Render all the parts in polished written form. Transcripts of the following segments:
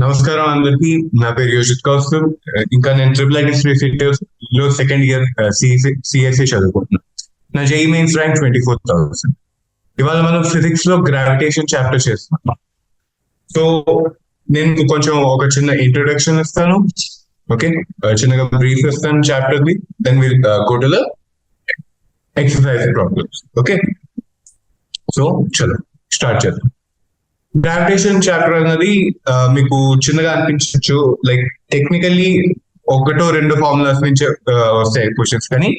నమస్కారం అందరికి. నా పేరు యోజిత్ కౌస్తవ్. ఇంకా నేను లో సెకండ్ ఇయర్ సిఎస్సి చదువుకుంటున్నాను. నా జేఈ మెయిన్స్ ర్యాంక్ 24,000. ఇవాళ మనం ఫిజిక్స్ లో గ్రావిటేషన్ చాప్టర్ చేస్తున్నాం. సో నేను కొంచెం ఒక చిన్న ఇంట్రొడక్షన్ ఇస్తాను. ఓకే, చిన్నగా బ్రీఫ్ ఇస్తాను చాప్టర్ ది. Then will go to the exercise problems. Okay, so చలో స్టార్ట్ చేద్దాం. గ్రావిటేషన్ చాప్టర్ అన్నది మీకు చిన్నగా అనిపించవచ్చు, లైక్ టెక్నికల్లీ ఒకటో రెండు ఫార్ములాస్ నుంచి వస్తాయి క్వశ్చన్స్. కానీ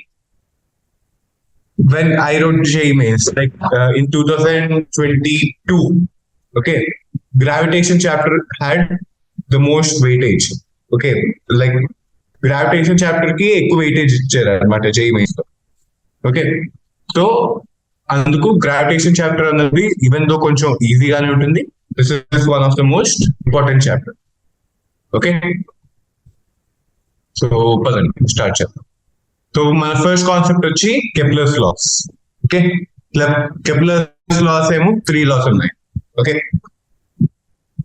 when I wrote JEE mains, like in 2022, okay, gravitation chapter had the most weightage. Okay, like gravitation chapter ki ekku weightage icharu anamata JEE mains lo. Okay, so అందుకు gravitation chapter అన్నది even though కొంచెం ఈజీగానే ఉంటుంది. This is one of the most important chapter. Okay, so పదండి start చేద్దాం. So మన first concept వచ్చి Kepler's laws. ఓకే, కెప్లర్స్ లాస్ ఏమో 3 లాస్ ఉన్నాయి. ఓకే,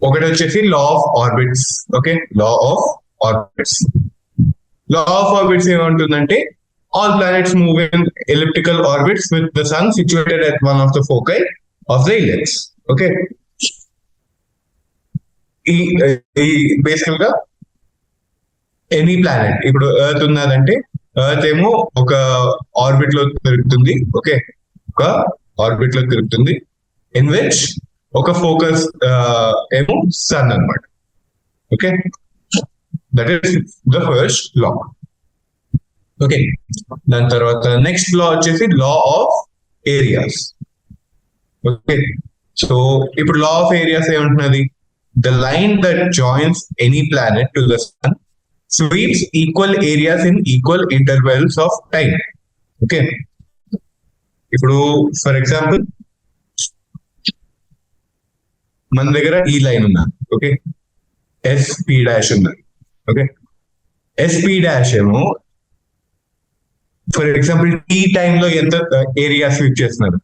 ఒకటి వచ్చేసి law of orbits. Okay, law of orbits. Law of orbits ఏమంటుందంటే all planets move in elliptical orbits with the sun situated at one of the foci of the ellipse. Okay, బేసికల్ గా any planet, ఇప్పుడు earth ఉన్నదంటే earth ఏమో ఒక orbit లో తిరుగుతుంది. Okay, ఒక ఆర్బిట్ లో తిరుగుతుంది ఇన్ విచ్ ఒక ఫోకస్ ఏమో సన్ అన్నమాట. Okay, that is the first law. Okay, దాని తర్వాత నెక్స్ట్ లా వచ్చేసి law of areas. Okay, so ఇప్పుడు లా ఆఫ్ ఏరియాస్ ఏమంటున్నది? The line that joins any planet to the sun sweeps equal areas in equal intervals of time. Okay, ఇప్పుడు for example మన దగ్గర ఈ line ఉన్నది. Okay, SP dash ఉన్నది. Okay, SP dash ఏమో for example tea time లో ఎంత area sweep చేస్తున్నారు,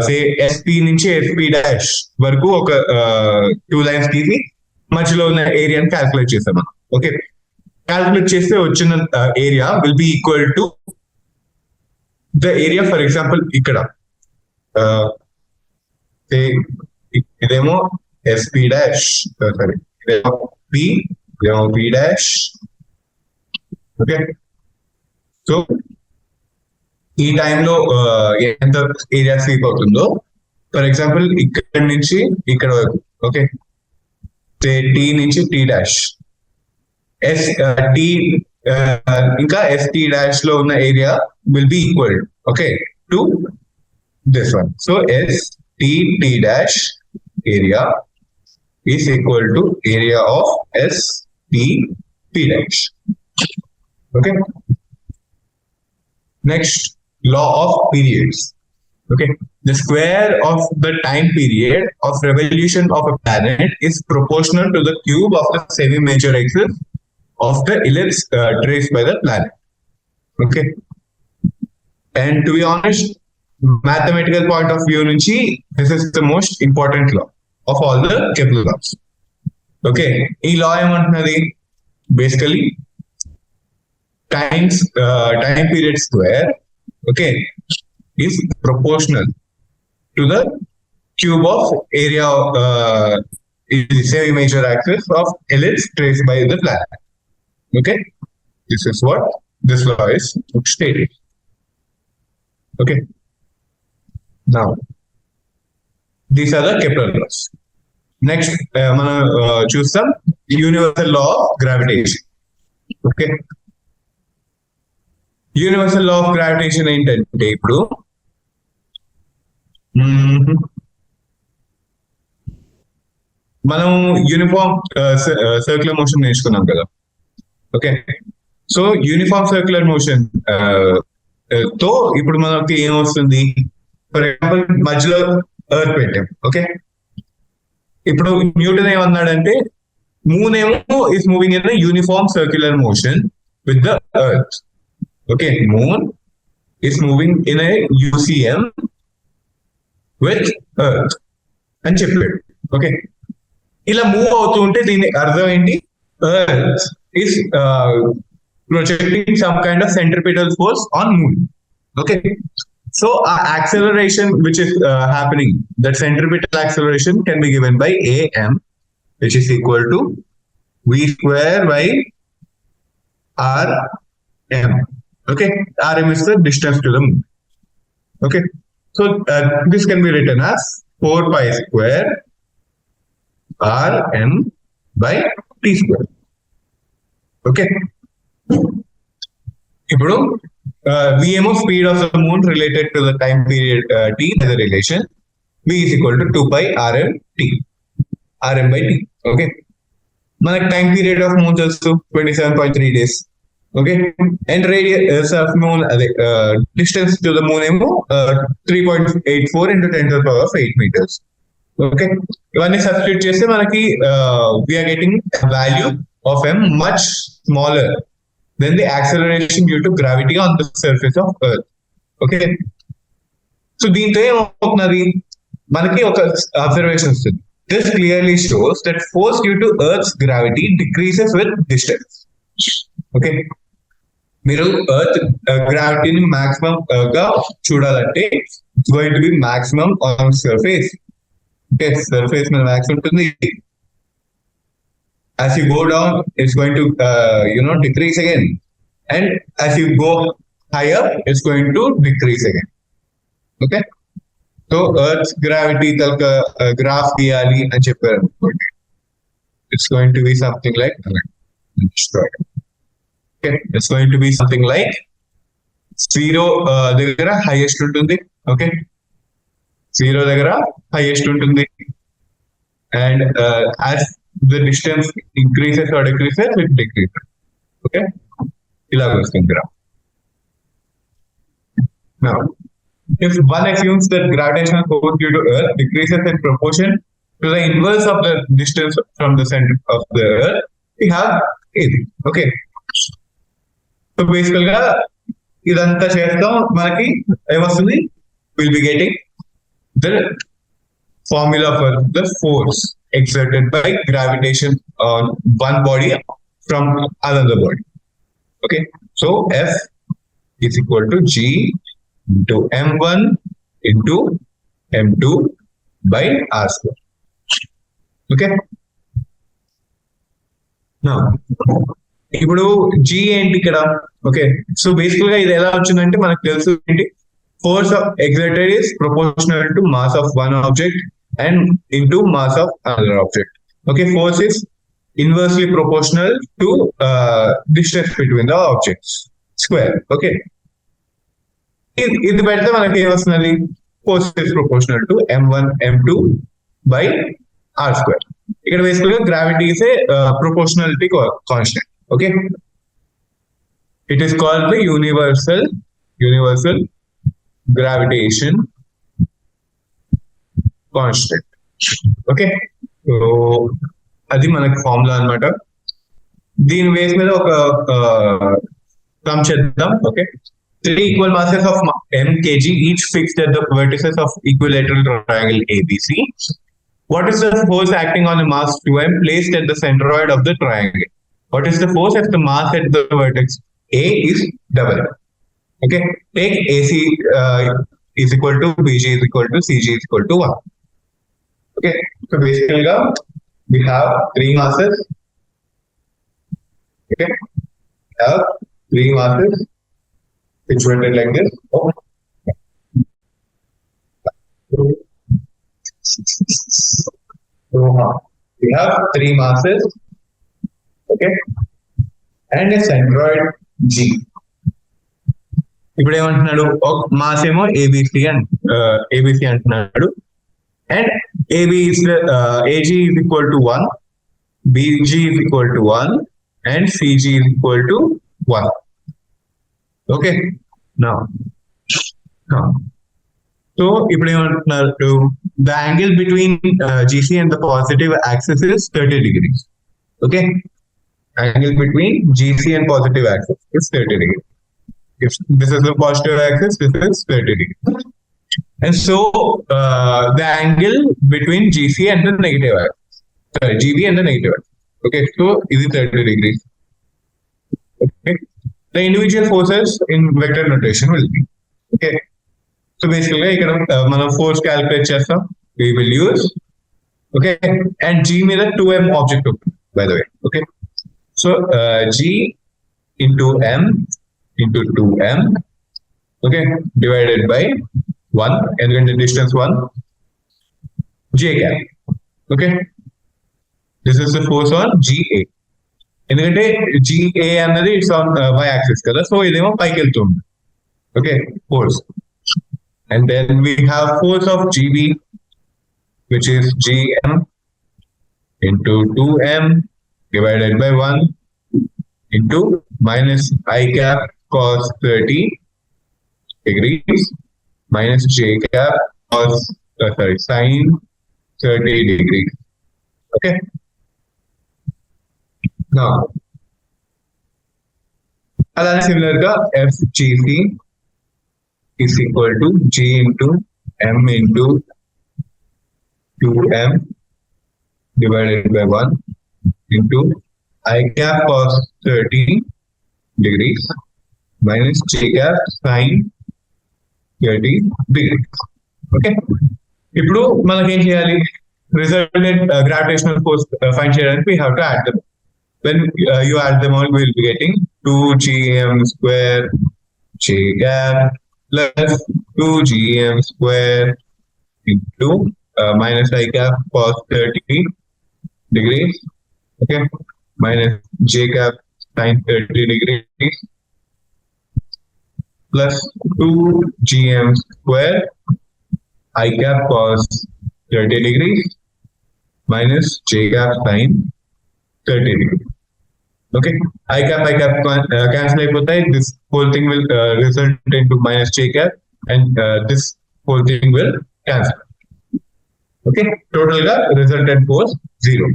సే ఎస్పీ నుంచి ఎస్పీ డాష్ వరకు ఒక 2 లైన్స్ తీసి మధ్యలో ఉన్న ఏరియాని క్యాల్కులేట్ చేస్తాం మనం. ఓకే, క్యాల్కులేట్ చేస్తే వచ్చిన area will be equal to the area. For example ఇక్కడ ఇదేమో ఎస్పీ డాష్, సారీ ఇదేమో పి, ఇదేమో పి డాష్. ఓకే, సో ఈ టైంలో ఎంత ఏరియా స్వీప్ అవుతుందో, ఫర్ ఎగ్జాంపుల్ ఇక్కడ నుంచి ఇక్కడ వరకు. ఓకే, టీ నుంచి టీ డాష్, ఎస్ టీ ఇంకా ఎస్టీ డాష్ లో ఉన్న area will be equal, okay, to this one. So S T dash area is equal to area of S T dash. Okay, next law of periods. Okay, the square of the time period of revolution of a planet is proportional to the cube of the semi-major axis of the ellipse traced by the planet. Okay, and to be honest, mathematical point of view nunchi this is the most important law of all the Kepler laws. Okay, ee law emantunnadi basically time period square, okay, is proportional to the cube of area semi-major axis of ellipse traced by the planet. Okay, this is what this law is stated. Okay, now these are the Kepler laws. Next మనం చూస్తాం universal law of gravitation. Okay, universal law of gravitation ఏంటంటే, ఇప్పుడు మనం uniform circular motion నేర్చుకున్నాం కదా. Okay, so uniform circular motion తో ఇప్పుడు మనకి ఏమొస్తుంది? ఫర్ ఎగ్జాంపుల్ మధ్యలో ఎర్త్ పెట్టాం. ఓకే, ఇప్పుడు న్యూటన్ ఏమన్నాడంటే మూన్ ఏమో is moving in uniform circular motion with the earth. Okay, moon is moving in a UCM with earth and chiplet. Okay, ఇలా మూవ్ అవుతూ ఉంటే దీని అర్థం ఏంటి? Earth is projecting some kind of centripetal force on moon. Okay, so acceleration which is happening, that centripetal acceleration can be given by am, which is equal to v square by rm. Okay, rm is the distance to the moon. Okay, so this can be written as 4 pi square rm by t square. Okay, ఇప్పుడు v ఏమో speed of the moon related to the time period t as a relation, v is equal to 2 pi rm t, rm by t. Okay, మనకి time period of moon తెలుసు 27.3 days. Okay, and radius of moon అదే distance to the moon ఏమో 3.84 into 10 to the power of 8 meters. Okay, ఇవన్నీ substitute చేస్తే మనకి we're getting value of m much smaller than the acceleration due to gravity on the surface of Earth. Okay, so దీంతో ఏమవుతున్నది, మనకి ఒక observation వస్తుంది. This clearly shows that force due to Earth's gravity decreases with distance. Okay, మీరు earth గ్రావిటీని maximum గా చూడాలంటే it's going to be maximum on surface. Okay, surface మీద maximum ఉంటుంది. As you go down, it's going to decrease again, and as you go higher, it's going to decrease again. Okay, so Earth's gravity talka graph giyali ani chepparu. It's going to be something like okay, it's going to be something like 0 దగ్గర highest ఉంటుంది. Okay, 0 దగ్గర highest ఉంటుంది, and as the distance increases or decreases, it decreases. Okay, ఇలా వస్తుంది graph. Now, if one assumes that gravitational force due to Earth decreases in proportion to the inverse of the distance from the center of the Earth, we have it. Okay, so basically గా ఇదంతా చేస్తాం, మనకి ఏమొస్తుంది, we'll be getting the formula for the force exerted by gravitation on one body from another body. Okay, so F is equal to G into M1 into M2 by R square. Okay, now ఇప్పుడు G ఏంటి ఇక్కడ? Okay, so బేసికల్ గా ఇది ఎలా వచ్చిందంటే మనకు తెలుసు ఏంటి, force exerted is proportional to mass of one object and into mass of another object. Okay, force is inversely proportional to distance between the objects square. Okay, ఇది పెడితే మనకి ఏమొస్తున్నది, force is proportional to m1 m2 by r square. ఇక్కడ బేసికల్ గా gravity is a proportionality constant. Okay, it is called the universal gravitation constant. Okay, so అది మనకి formula అన్నమాట. దీని బేస్ మీద ఒక సమ్ చేద్దాం. Okay, 3 equal masses of m kg each fixed at the vertices of equilateral triangle ABC. What is the force acting on a mass 2m placed at the centroid of the triangle? What is the force if the mass at the vertex A is double? Okay, take AC is equal to BG is equal to CG is equal to 1. Okay, so basically we have 3 masses. Okay, we have 3 masses situated like this. Oh. So we have 3 masses. Okay, and a centroid G. ఇప్పుడు ఏమంటున్నాడు, mass ఏమో ABC అంటున్నాడు, and AB AG is equal to 1, BG is equal to 1, and CG is equal to 1. Okay, so ఇప్పుడు ఏమంటున్నారు, the angle between GC and the positive axis is 30 degrees. Okay, angle between GC and positive axis is 30 degrees. If this is the positive axis, this is 30 degrees. And so the angle between GC and the negative axis sorry, GB and the negative X. Okay, so is it 30 degrees? Okay, the individual forces in vector notation will be, okay. So basically, ఇక్కడ మనం force calculate చేస్తాం. We will use, okay, and G మీద 2m object ఉంటుంది, by the way. Okay, so G into m into 2m, okay, divided by 1, ఎందుకంటే distance 1, J cap. Okay, this is the force on GA. ఎందుకంటే GA అన్నది it's on y axis కదా, so ఇదేమో పైకి వెళ్తుంది. Okay, force. And then we have force of GB, which is GM into 2m divided by 1 into minus I cap cos 30 degrees minus J cap cos, sin 30 degrees. Okay. Now, అలానే similar గా FGC is equal to G into M into 2m divided by 1 into I cap cos 30 degrees minus J cap sin 30 degrees. Okay. ఇప్పుడు మనకి ఏం చేయాలి? Resultant gravitational force find చేయడానికి we have to add them. When you add them all, we will be getting 2gm square J cap plus 2gm square into minus I cap cos 30 degrees, okay, minus J cap sin 30 degrees plus 2gm square I cap cos 30 degrees minus J cap sin 30 degrees. Okay, I cap cancel అయిపోతాయి. This whole thing will result into minus J cap, and this whole thing will cancel. Okay, total ga resultant force 0.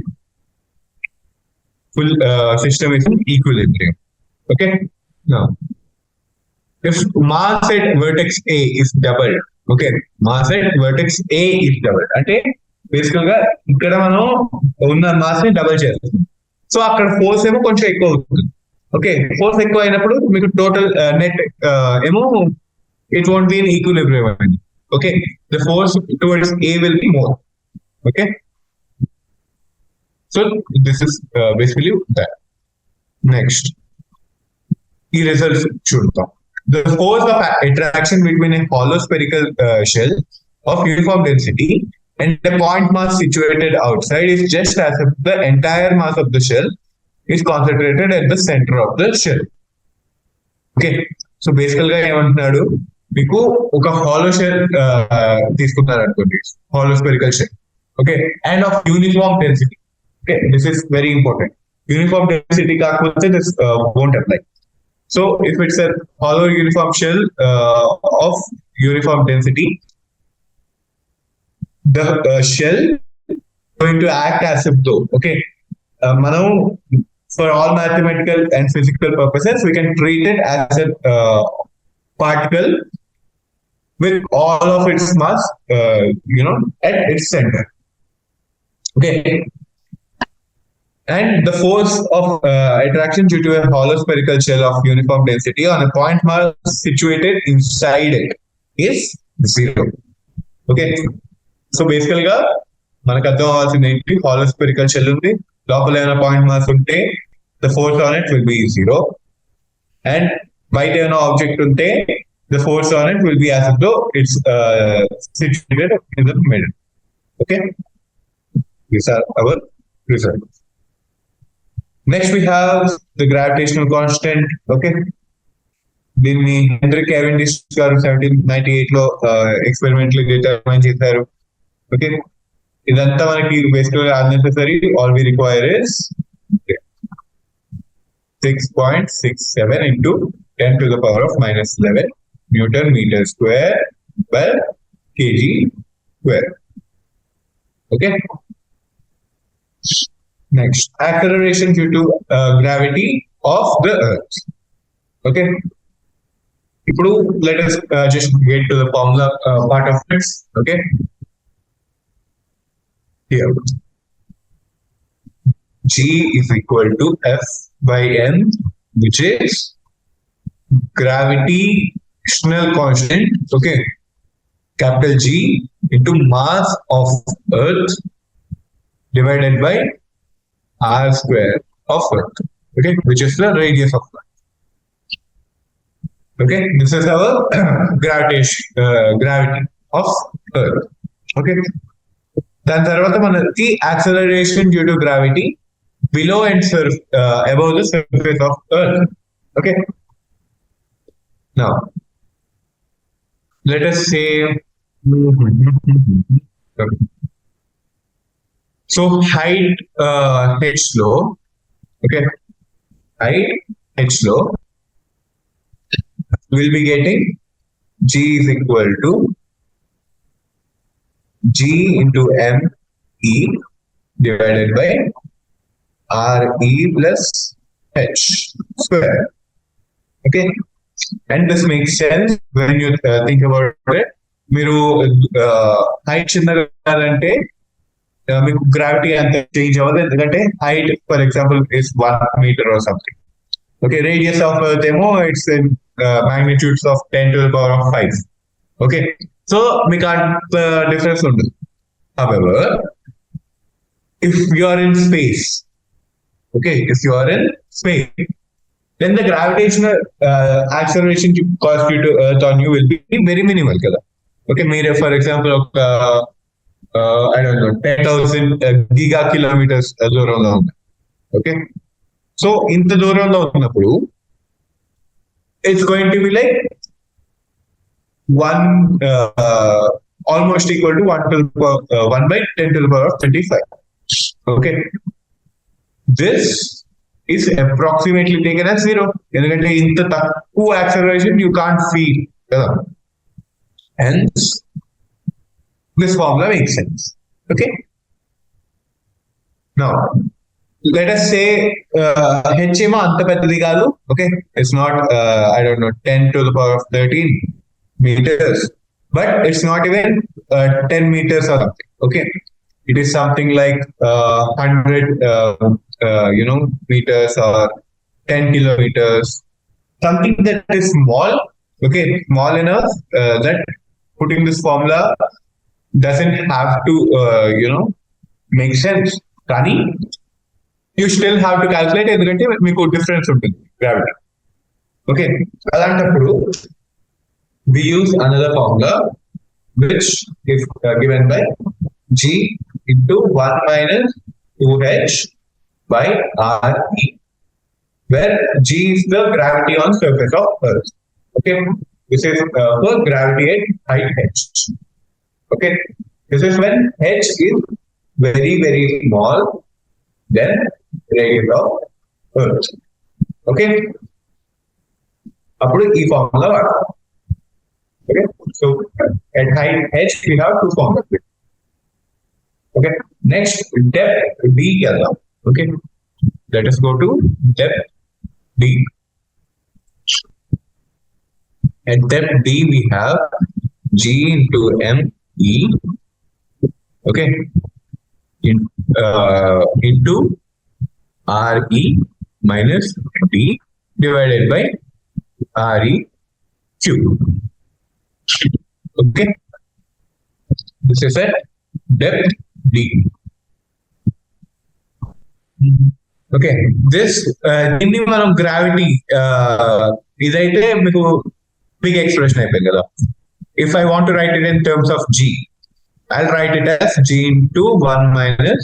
Full system is in equilibrium. Okay, now if mass at vertex A is doubled, okay, mass at vertex A is doubled, అంటే బేసికల్ గా ఇక్కడ మనం ఉన్న mass ని double చేస్తాం. So అక్కడ force ఏమో కొంచెం ఎక్కువ అవుతుంది. ఓకే, ఫోర్స్ ఎక్కువ అయినప్పుడు మీకు టోటల్ నెట్ ఏమో it won't be in equilibrium అండి. Okay, the force towards A will be more. Okay, so this is basically that. Next ఈ రిజల్ట్స్ చూద్దాం. The force of attraction between a hollow spherical shell of uniform density and a point mass situated outside is just as if the entire mass of the shell is concentrated at the center of the shell. Okay, so basically గా ఏమంటున్నాడు, మీకు ఒక hollow shell తీసుకున్నారు అనుకోండి, hollow spherical shell. Okay, and of uniform density. Okay, this is very important. Uniform density కాకపోతే this won't apply. So if it's a hollow uniform shell of uniform density, the shell going to act as if though, okay, Manu, for all mathematical and physical purposes, we can treat it as a particle with all of its mass, at its center. Okay. And the force of attraction due to a hollow spherical shell of uniform density on a point mass situated inside it is 0. Okay, so basically గా మనకు అర్థం అవ్వాల్సింది ఏంటి, hollow spherical shell ఉంది, లోపల ఏమైనా point mass ఉంటే the force on it will be 0, and బయట ఏమైనా ఆబ్జెక్ట్ ఉంటే the force on it will be as though it's situated in the middle. Okay, these are our results. Next we have the gravitational constant. Okay, దీన్ని henry Cavendish గారు 1798 లో experimental determine చేశారు. Okay, ఇదంతా మనకి బేసికల్ గా unnecessary. All we require is 6.67 into 10 to the power of minus 11 Newton meter square per kg square. Okay. Next, acceleration due to gravity of the Earth. Okay. Now, let us just get to the formula part of it. Okay. Here. G is equal to F by M, which is gravitational constant, okay, capital G into mass of Earth divided by R square of Earth, okay, which is the radius of Earth. Okay, this is our gravity of Earth. Okay, దాని తర్వాత మనకి acceleration due to gravity below and above the surface of Earth. Okay, now let us say okay. So height h low, okay, height h low will be getting G is equal to G into M E divided by R E plus H square. Okay, and this makes sense when you think about it. మీరు height చిన్నదంటే మీకు gravity అంత change అవ్వదు, ఎందుకంటే height for example is 1 meter or something. Okay, radius of Earth ఏమో it's in magnitudes of 10 to the power of 5. Okay, so మీకు అంత difference ఉండదు. However, if you are in space, okay, if you are in space, then the gravitational acceleration caused due to Earth on you will be very minimal kada. Okay, mere for example I don't know 10,000 giga kilometers దూరంలో ఉంది. Okay, so ఇంత దూరంలో ఉన్నప్పుడు it's going to be like 1 almost equal to 1 by 10 to the power of 25. Okay, this is approximately taken as 0. ఎందుకంటే ఇంత తక్కువ acceleration you can't feel కదా. Hence this formula makes sense. Okay, now let us say h ఏమో అంత పెద్దది కాదు. Okay, it's not I don't know 10 to the power of 13 meters, but it's not even 10 meters or something. Okay, it is something like 100 meters or 10 kilometers, something that is small. Okay, small enough that putting this formula doesn't have to make sense. Kani you still have to calculate ఎందుకంటే మీకు difference ఉంటుంది gravity. Okay, అలాంటప్పుడు we use another formula which is given by G into 1 minus 2h by RE, where G is the gravity on surface of Earth. Okay, this is for gravity at height h. Okay, this is when h is very very small than radius of Earth. Okay, appudu ee formula vaadam. Okay, so at height h we have two formulas. Okay, next depth d kya. Okay, let us go to depth d. At depth d we have G into M E, okay, into R E minus D divided by R E cube. Okay, this is at depth D. Okay, this దీన్ని మనం gravity ఇదైతే మీకు big expression అయిపోయింది కదా. If I want to write it in terms of G, I'll write it as G into 1 minus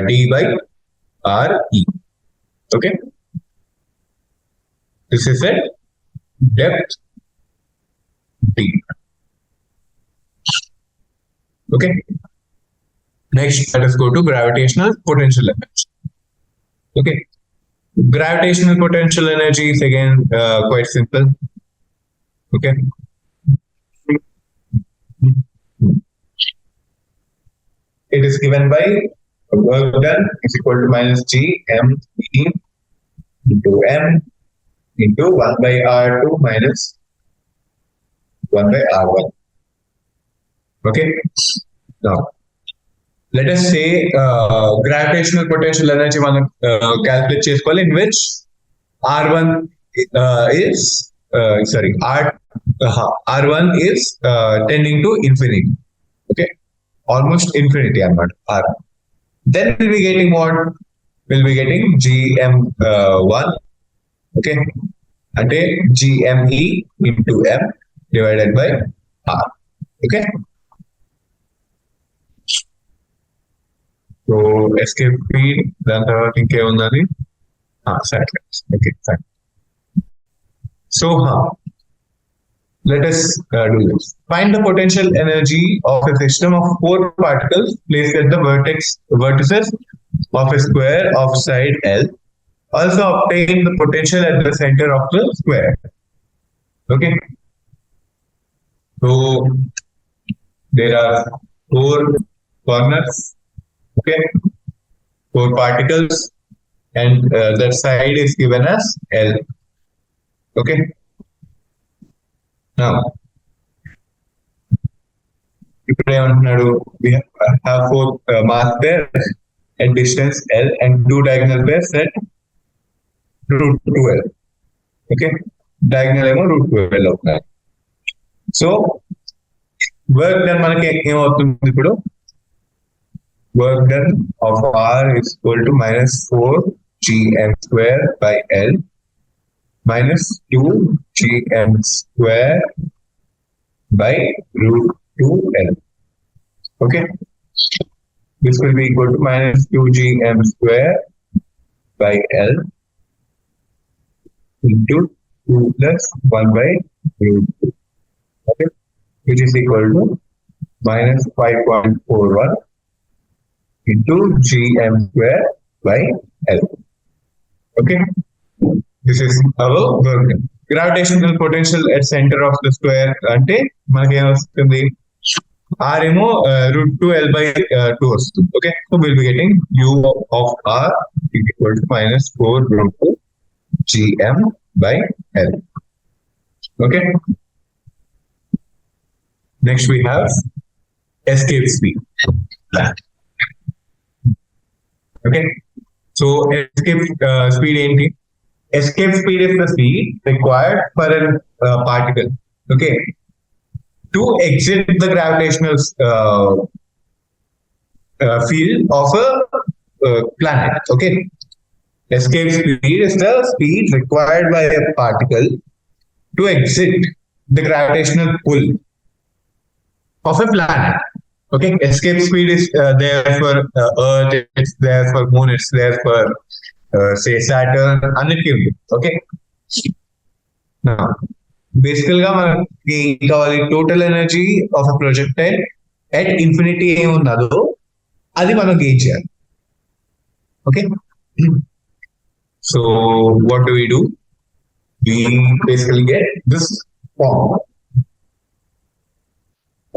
D by R E. Okay, this is at depth D. Okay, next let us go to gravitational potential energy. Okay, gravitational potential energy is again quite simple. Okay, it is given by work done is equal to minus G M E into M into 1 by R2 minus 1 by R1. Okay, now let us say gravitational potential energy మనం calculate చేసుకోవాలి, in which R1 is sorry R1 is tending to infinity, okay, almost infinity అన్నమాట R. Then we'll be getting what? We'll be getting GM1, okay, అంటే GME into M divided by R, okay. So escape speed, దాని తర్వాత ఇంకేమున్నది, satellites, okay, fine. So let us do this. Find the potential energy of a system of 4 particles placed at the vertices of a square of side L. Also obtain the potential at the center of the square. Okay. So there are 4 corners. Okay. 4 particles, and that side is given as L. Okay. Now, we have 4 mass pairs at distance L and 2 diagonal pairs at root 2L. Okay, diagonal ఏమో root 2L అవుతుంది. So work done మనకి ఏమవుతుంది ఇప్పుడు, work done of R is equal to minus 4 GM square by L minus 2 GM square by root 2L. Okay, this will be equal to minus 2 GM square by L into 2 plus 1 by root 2. Okay, which is equal to minus 5.41 into GM square by L. Okay, this is our work. Gravitational potential at center of the square అంటే మనకి ఏమొస్తుంది, R ఏమో root 2L by 2 వస్తుంది. Okay, so we'll be getting U of R is equal to minus 4 root 2 GM by L. Okay, next we have escape speed. Okay, so escape speed ఏంటి? Escape speed is the speed required for a particle, okay, to exit the gravitational field of a planet. Okay, escape speed is the speed required by a particle to exit the gravitational pull of a planet. Okay, escape speed is there for Earth, it's there for Moon, it's there for say Saturn, అన్నిటికీ ఉంది. Okay, బేసికల్ గా మనకి కావాలి total energy of a projectile at infinity ఏమున్నదో అది మనం gain చేయాలి. Okay, so what do we do, we basically get this form.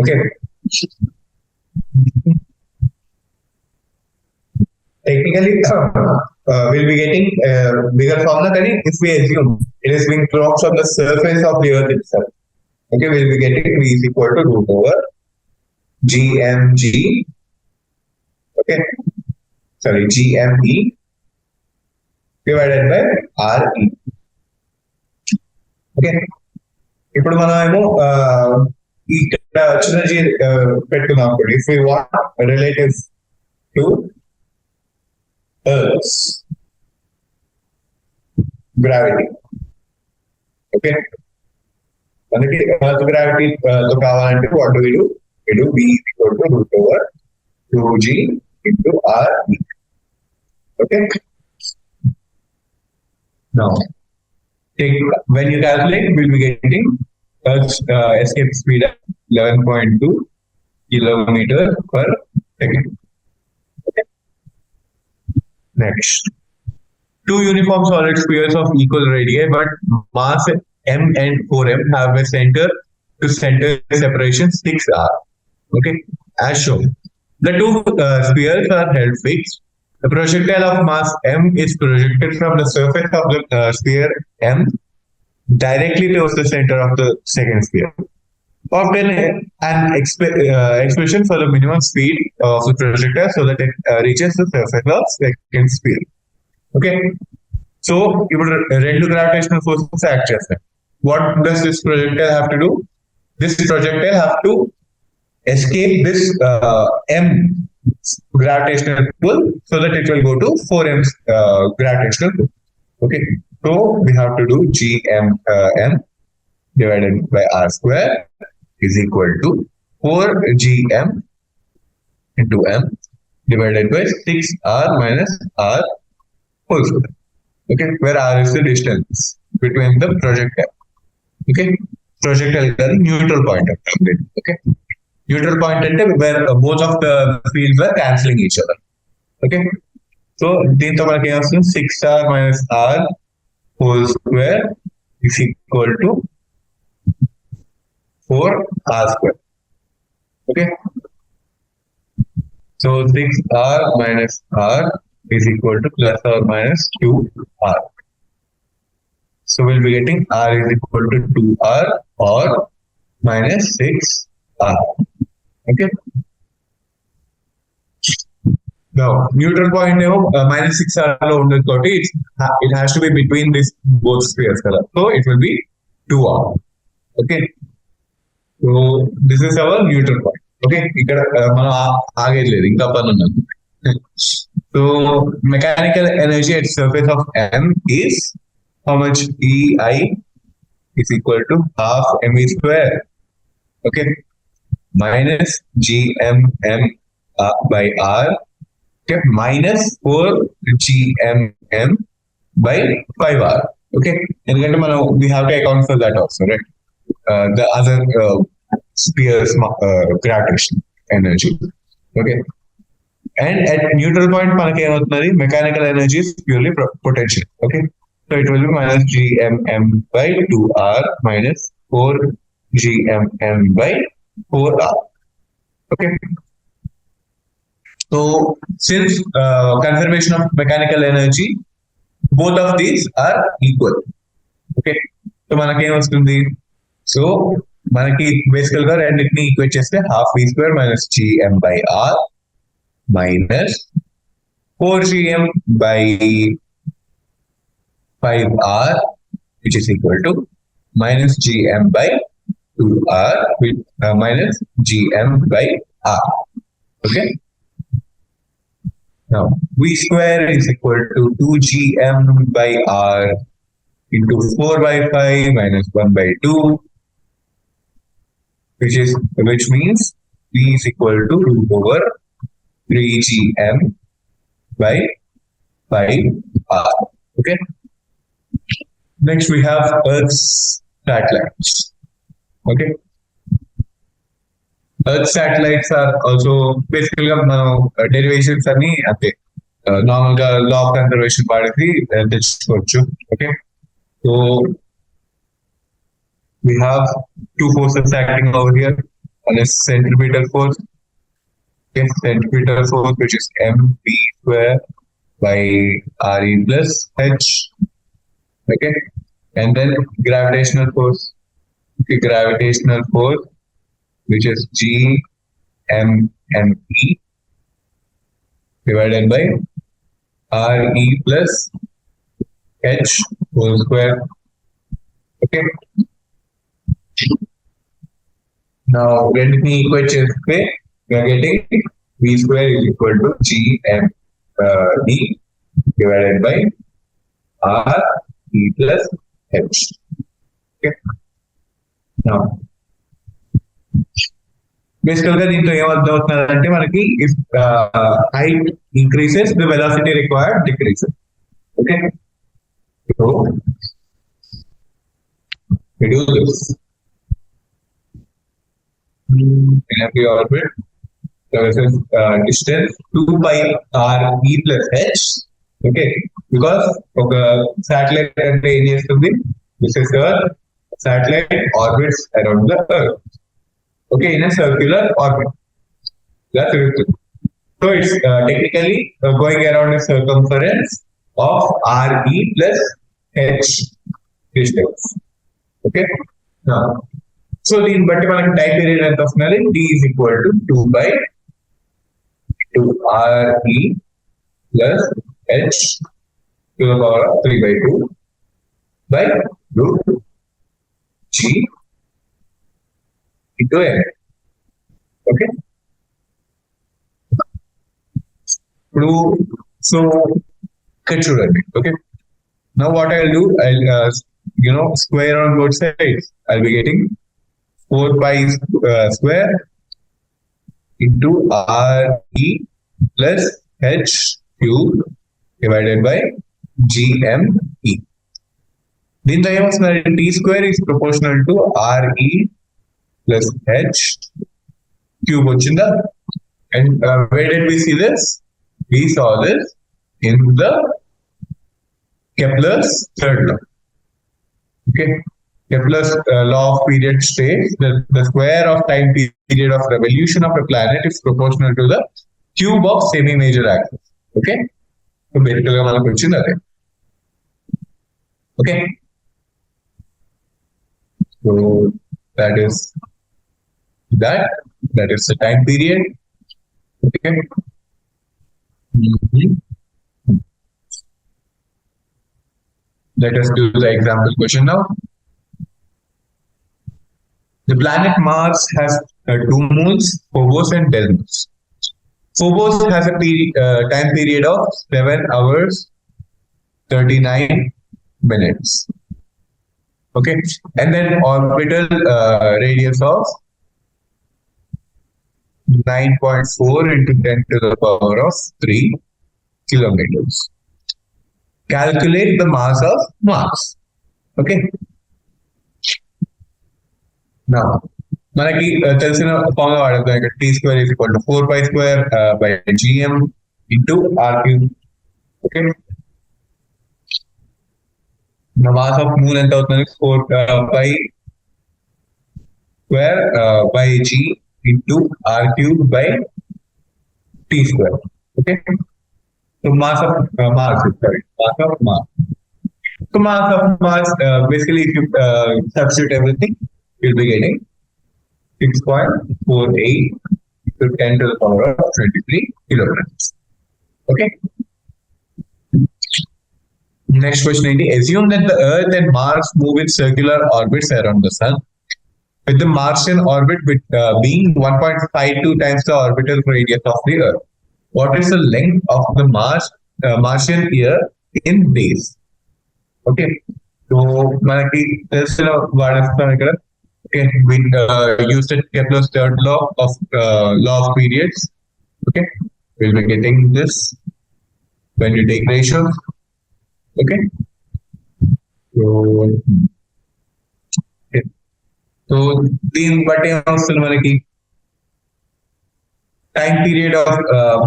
Okay, technically we'll be getting bigger formula than if we assume it is being dropped from the surface of the earth itself. Okay, we'll be getting V is equal to root over GMG, okay, sorry, GME divided by RE. Okay, ఇప్పుడు మనం ఏమో ఇక్కడ energy పెట్టుకున్నాం. if we want relative to Earth's gravity, okay, మనకి Earth gravity తో కావాలంటే what do? We do V is equal to root over 2G into RE. Okay, now when you calculate, we'll be getting Earth's escape speed at 11.2 kilometer per second. Next, 2 uniform solid spheres of equal radii but mass m and 4m have a center to center separation 6r. Okay, as shown, the 2 spheres are held fixed. The projectile of mass m is projected from the surface of the sphere m directly towards the center of the second sphere. Obtain expression for the minimum speed of the projectile so that it reaches the surface of second speed. Okay. So ఇప్పుడు రెండు gravitational forces act చేస్తాయి. What does this projectile have to do? This projectile have to escape this m gravitational pull so that it will go to 4m gravitational pull. Okay. So we have to do gm m divided by r square is equal to 4gm into m divided by 6r minus r whole square. Okay, where r is the distance between the projectile. Okay, projectile is the neutral point of it. Okay, neutral point ante where both of the fields are cancelling each other. Okay, so దీంతో మనకి ఏమొస్తుంది 6r minus r whole square is equal to 4r square. Okay, so 6r minus r is equal to plus or minus 2r. So we'll be getting r is equal to 2r or minus 6r. Okay. Now neutral point minus 6r lo undadu కాబట్టి it has to be between these both spheres kada. So it will be 2r. Okay. So this is our neutral point. Okay. ఇక్కడ మనం ఆగేది లేదు, ఇంకా పని ఉన్నది. So mechanical energy at surface of M is how much? EI is equal to half mv square. Okay, minus gmm by r. Okay, minus 4gmm by 5r. Okay, and we have to account for that also, right? The other spheres gravitation energy. Okay. And at neutral point, mechanical energy is purely potential. Okay, so it will be minus gmm by 2r minus 4gmm by 4r. Okay. So since conservation of mechanical energy, both of these are equal. Okay. So manaki em vastundi? So manaki basically ga renditni equate cheste half v square minus gm by r minus 4gm by 5r, which is equal to minus gm by 2r with minus gm by r. Okay. Now v square is equal to 2gm by r into 4 by 5 minus 1 by 2, which means v is equal to root over 3gm by 5r. Okay. Next we have Earth's satellites. Okay. Earth satellites are also basically derivations ani ante normal ga law of conservation parity techukochu. Okay. So we have two forces acting over here. One is centripetal force. Okay, centripetal force, which is mv square by re plus h. Okay, and then gravitational force. Okay, gravitational force, which is gmme divided by re plus h whole square. Okay. Now when we equate cheste we are getting v square is equal to gm divided by r e plus h. Okay. Now basically దీంతో ఏమర్థమవుతుందంటే మనకి if height increases the velocity required decreases. Okay, so we do this in every orbit. So this is distance 2 pi r e plus h. Okay, because of the satellite ante em chestundi, this is Earth. Satellite orbits around the Earth. Okay, in a circular orbit. That's it. So it's technically going around a circumference of re plus h distance. Okay. Now so దీన్ని బట్టి మనకి time period ఎంత వస్తున్నది, t is equal to 2 by 2 RE plus H to the power of 3 by 2 by root G into N. Okay. So ఇక్కడ చూడండి. Okay. Now what I'll do, I'll square on both sides. I'll be getting 4 pi square into RE plus H cube divided by GME. దీంతో ఏమొస్తుంది, T square is proportional to RE plus H cube వచ్చిందా? And where did we see this? We saw this in the Kepler's third law. Okay. Kepler's law of period states that the square of time period of revolution of a planet is proportional to the cube of semi-major axis. Okay. So basically మనకు వచ్చింది అదే. Okay. So that is the time period. Okay. Let us do the example question now. The planet Mars has two moons, Phobos and Deimos. Phobos has a time period of 7 hours 39 minutes. Okay, and then orbital radius of 9.4 into 10 to the power of 3 kilometers. Calculate the mass of Mars. Okay. Now, మనకి తెలిసిన formula వాడతాం ఇక్కడ, T square is equal to 4 pi square by GM into R cube. Okay. The mass of moon ఎంత అవుతుంది, 4 pi square by G into R cube by T square. Okay. So mass of Mars is correct. Mass of Mars. So mass of Mars, basically if you substitute everything, you'll be getting 6.48 to 10 to the power of 23 kilograms. Okay. Next question is, assume that the Earth and Mars move in circular orbits around the Sun, with the Martian orbit being 1.52 times the orbital radius of the Earth. What is the length of the Martian year in days? Okay. So మనకి తెలిసిన వాడేస్తాం ఇక్కడ. Okay, we used Kepler's third law of periods. Okay, we'll be getting this when you take ratios. Okay, so దీని బట్టి ఏమొస్తుంది మనకి, time period of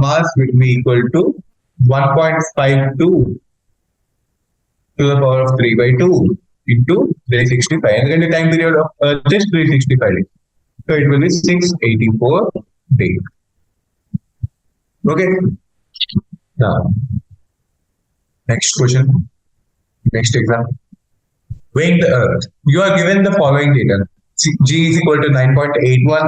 Mars will be equal to 1.52 to the power of 3 by 2 into 365. And the time period of just 365 days. So it will be 684 days. Okay. Now, next question. Next example. Weighing the Earth. You are given the following data. G is equal to 9.81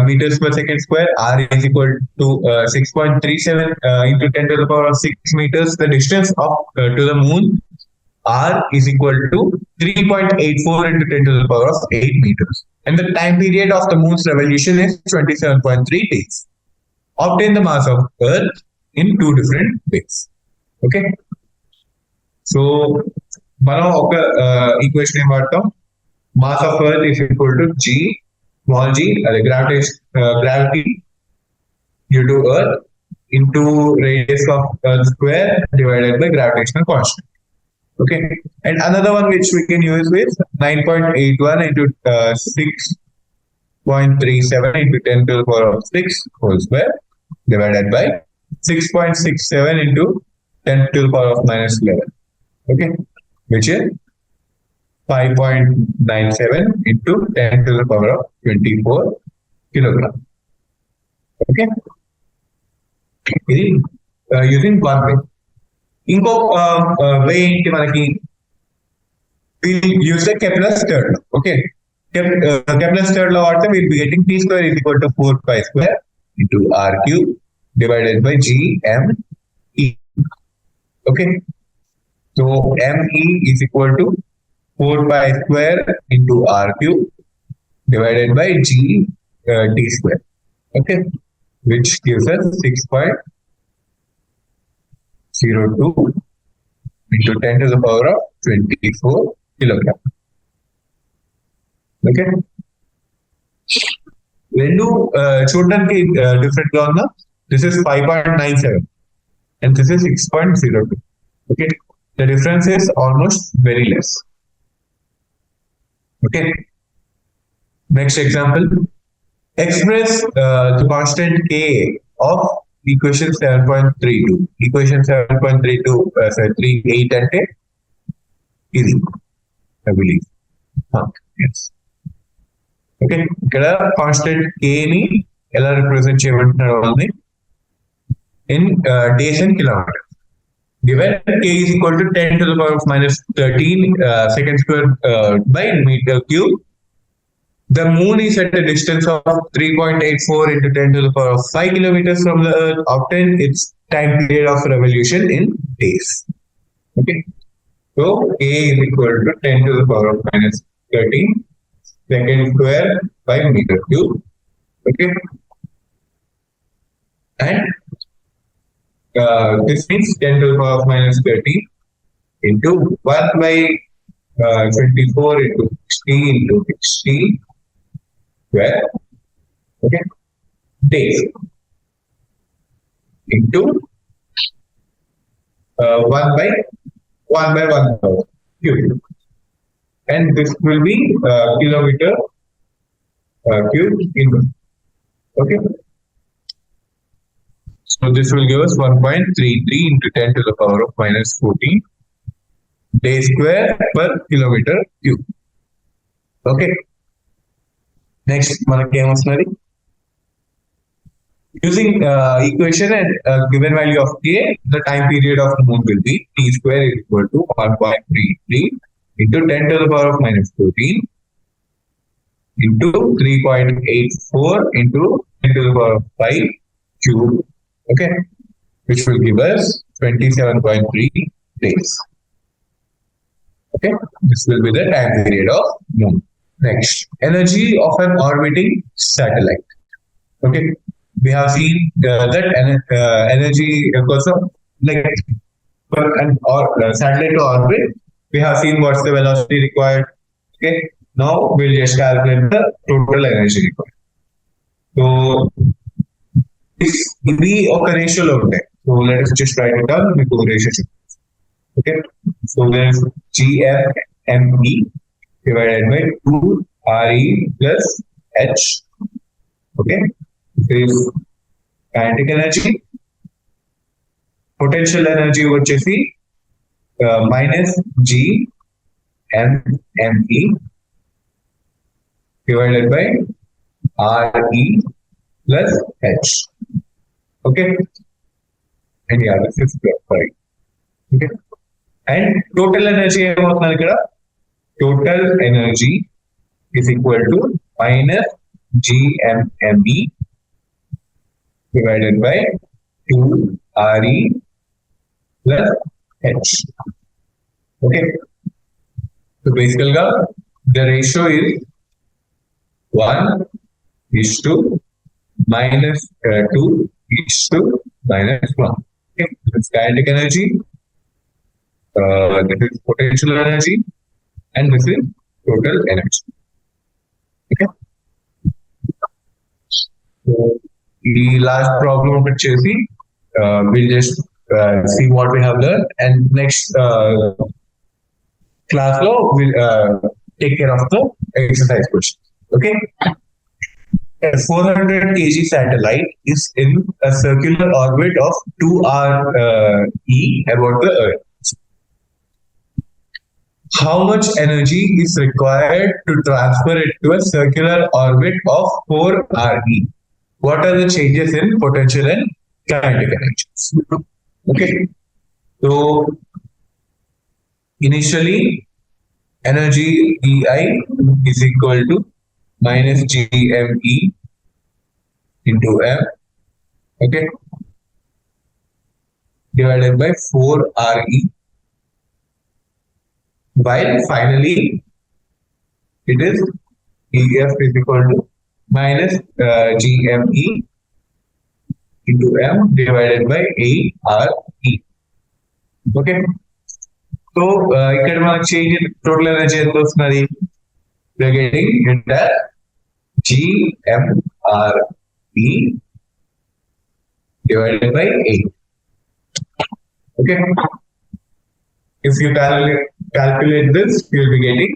meters per second square. R is equal to 6.37 into 10 to the power of 6 meters. The distance to the moon, R is equal to 3.84 into 10 to the power of 8 meters. And the time period of the moon's revolution is 27.3 days. Obtain the mass of Earth in two different ways. Okay. So, మనం ఒక equation ఏం వాడతాం, mass of Earth is equal to G, small g, gravity due to Earth into radius of Earth square divided by gravitational constant. Okay, and another one which we can use is 9.81 into 6.37 into 10 to the power of 6 whole square divided by 6.67 into 10 to the power of minus 11. Okay, which is 5.97 into 10 to the power of 24 kilogram. Okay, using one way. ఇంకో వే ఏంటి మనకి, use the Kepler's third law. Okay, Kepler's third law also we'll be getting T square is equal to 4 pi square into R cube divided by G M E. Okay. So ME is equal to 4 pi square into R cube divided by G D square. Okay. Which gives us 6.02 into 10 to the power of 24 kilogram. Okay రెండు చూడడానికి different గా ఉన్న this is 5.97 and this is 6.02. Okay the difference is almost very less. Okay next example express the constant k of equation 7.32. Equation 7.32 38 అంటే ఇది I believe. Yes. Okay ఇక్కడ constant k ని ఎలా represent చేయమంటున్నారు వాళ్ళని in days and kilometres. Given k is equal to 10 to the power of minus 13 second square by meter cube. The moon is at a distance of 3.84 into 10 to the power of 5 kilometers from the Earth. Obtain its time period of revolution in days. Okay. So k is equal to 10 to the power of minus 13 second square by meter cube. Okay. And this means 10 to the power of minus 13 into 1 by 24 into 60 into 60 square, okay, days into 1 by 1000 cube, and this will be kilometer cube in, okay. So this will give us 1.33 into 10 to the power of minus 14 day square per kilometer cube. Okay. Next, మనకి ఏమొస్తున్నది using equation and given value of k, the time period of the moon will be t square is equal to 1.33 into 10 to the power of minus 14 into 3.84 into 10 to the power of 5 cube, okay, which will give us 27.3 days. Okay, this will be the time period of moon. Next, energy of an orbiting satellite. Okay, we have seen that energy because of like for an satellite to orbit, we have seen what's the velocity required. Okay, now we'll just calculate the total energy required. So this will be a ratio of that. So let us just write it down with the ratio. Okay, so there's GFME divided by 2 RE plus H. Okay, this is kinetic energy. Potential energy వచ్చేసి minus GMME divided by RE plus H. Okay, and yeah, this is sorry. Okay, and total energy ఏమవుతుంది ఇక్కడ total energy is equal to minus GMME divided by 2 RE plus H. Okay. So basically, the ratio is 1:2 minus 2:1. Okay. This is kinetic energy. This is potential energy. And this is total energy. Okay. So the last problem of it, we'll just see what we have learned, and next class we'll take care of the exercise questions. Okay. A 400 kg satellite is in a circular orbit of 2 RE about the Earth. How much energy is required to transfer it to a circular orbit of 4 RE? What are the changes in potential and kinetic energies? Okay. So initially, energy EI is equal to minus GME into M, okay, divided by 4RE, while finally it is EF is equal to minus GME into M divided by 8RE. Okay. So ఇక్కడ మనకు change total energy ఎంత వస్తున్నది? We are getting entire GMRE divided by 8. Okay. If you calculate this, you will be getting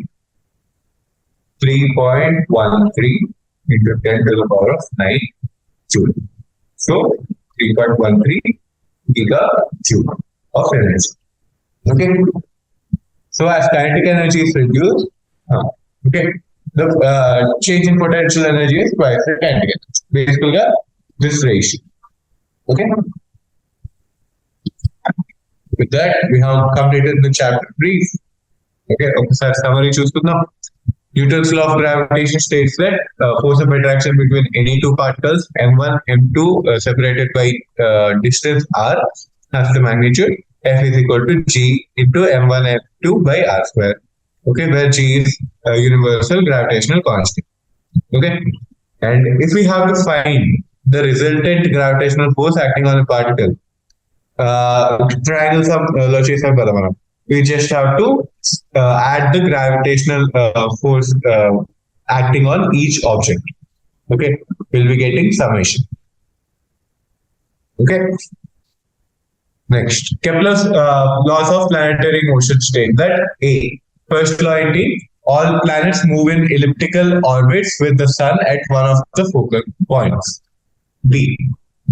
3.13 into 10 to the power of 9 joule. So 3.13 gigajoule of energy. Okay. So as kinetic energy is reduced, okay, the change in potential energy is twice the kinetic energy. Basically, this ratio. Okay. With that, we have completed the chapter brief. Okay. Okay, summary choosukundam. Newton's law of gravitation states that force of attraction between any two particles, M1, M2, separated by distance r, has the magnitude F is equal to G into M1, M2 by r square. Okay, where G is universal gravitational constant. Okay, and if we have to find the resultant gravitational force acting on a particle, triangles of we just have to add the gravitational force acting on each object. Okay, we'll be getting summation. Okay. Next, Kepler's laws of planetary motion state that A. First law in T, all planets move in elliptical orbits with the sun at one of the focal points. B.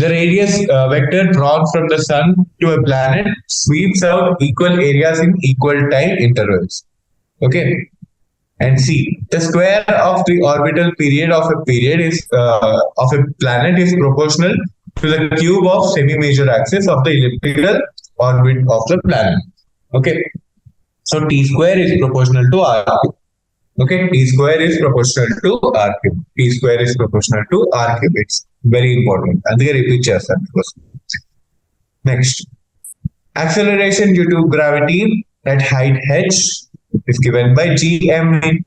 The radius vector drawn from the sun to a planet sweeps out equal areas in equal time intervals. Okay. And C. The square of the orbital period of a planet is proportional to the cube of semi-major axis of the elliptical orbit of the planet. Okay. So T square is proportional to R cube. Okay. T square is proportional to R cube. T square is proportional to R cube. It's very important. And they repeat chestam. Next. Acceleration due to gravity at height h is given by GME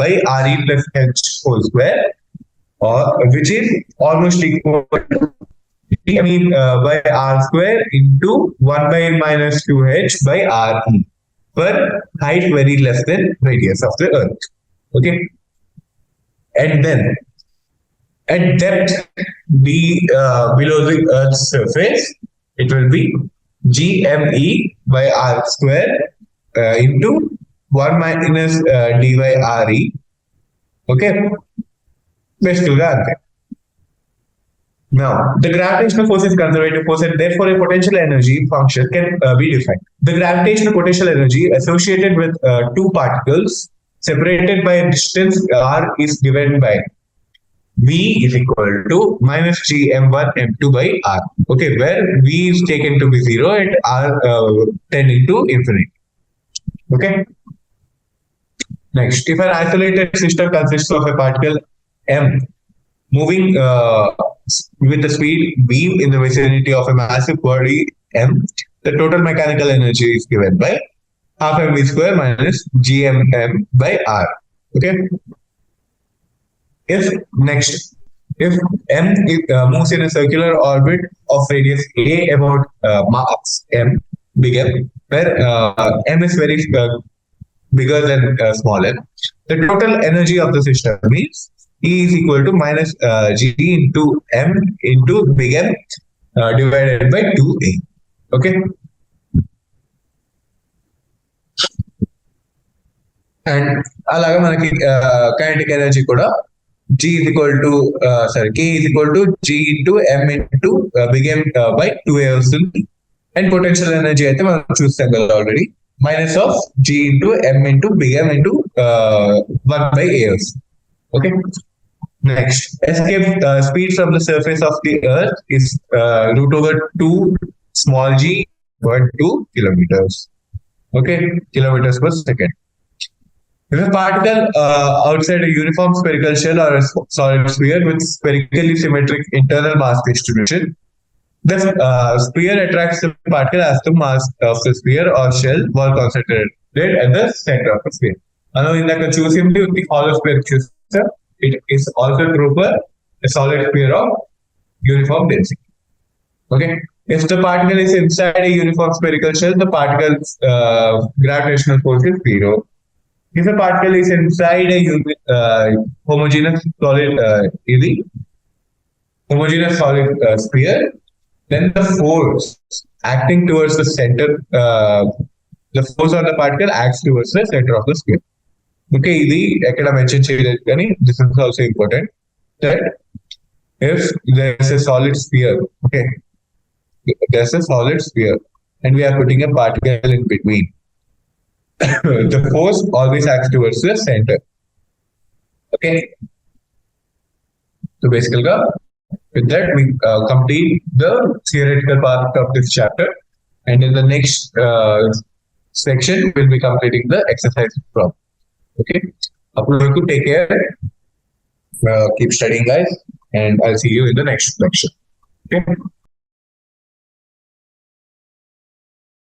by RE plus h whole square, which is almost equal to GME by R square into 1 by minus 2h by RE for height very less than radius of the earth. Okay. And then at depth below the earth's surface, it will be GME by R square into 1 minus d by RE. Okay. Basically, now, the gravitational force is conservative force and therefore a potential energy function can be defined. The gravitational potential energy associated with two particles separated by a distance r is given by V is equal to minus Gm1 M2 by R. Okay, where V is taken to be 0 and R tending to infinity. Okay. Next, if an isolated system consists of a particle M moving with the speed v in the vicinity of a massive body M, the total mechanical energy is given by half mv square minus gmm by R. Okay. If M moves in a circular orbit of radius a about mass M, big M, where M is very bigger than small m, the total energy of the system is E is equal to minus G into M into big M divided by 2A. Okay. And అలాగా మనకి kinetic energy కూడా G is equal to K is equal to G into M into big M by 2A వస్తుంది. And potential energy అయితే మనం చూస్తాం కదా already, minus of G into M into big M into 1 by A వస్తుంది. Okay. Next, escape speed from the surface of the earth is root over 2 small g per 2 kilometers. Okay, kilometers per second. If a particle outside a uniform spherical shell or a solid sphere with spherically symmetric internal mass distribution, the sphere attracts the particle as the mass of the sphere or shell were concentrated at the center of the sphere. Now, in the choosing with the hollow sphere system, it is also true for a solid sphere of uniform density. Okay. If the particle is inside a uniform spherical shell, the particle's gravitational force is zero. If a particle is inside a homogeneous solid, homogeneous solid sphere, then the force acting towards the center, the force on the particle acts towards the center of the sphere. Okay, this is also important that if there's a solid sphere, okay, there's a solid sphere, and we are putting a particle in between. The force always acts towards the center. Okay. So basically, with that, we complete the theoretical part of this chapter, and in the next section, we'll be completing the exercise problem. Okay. Take care. Keep studying, guys, and I'll see you in the next lecture. Okay.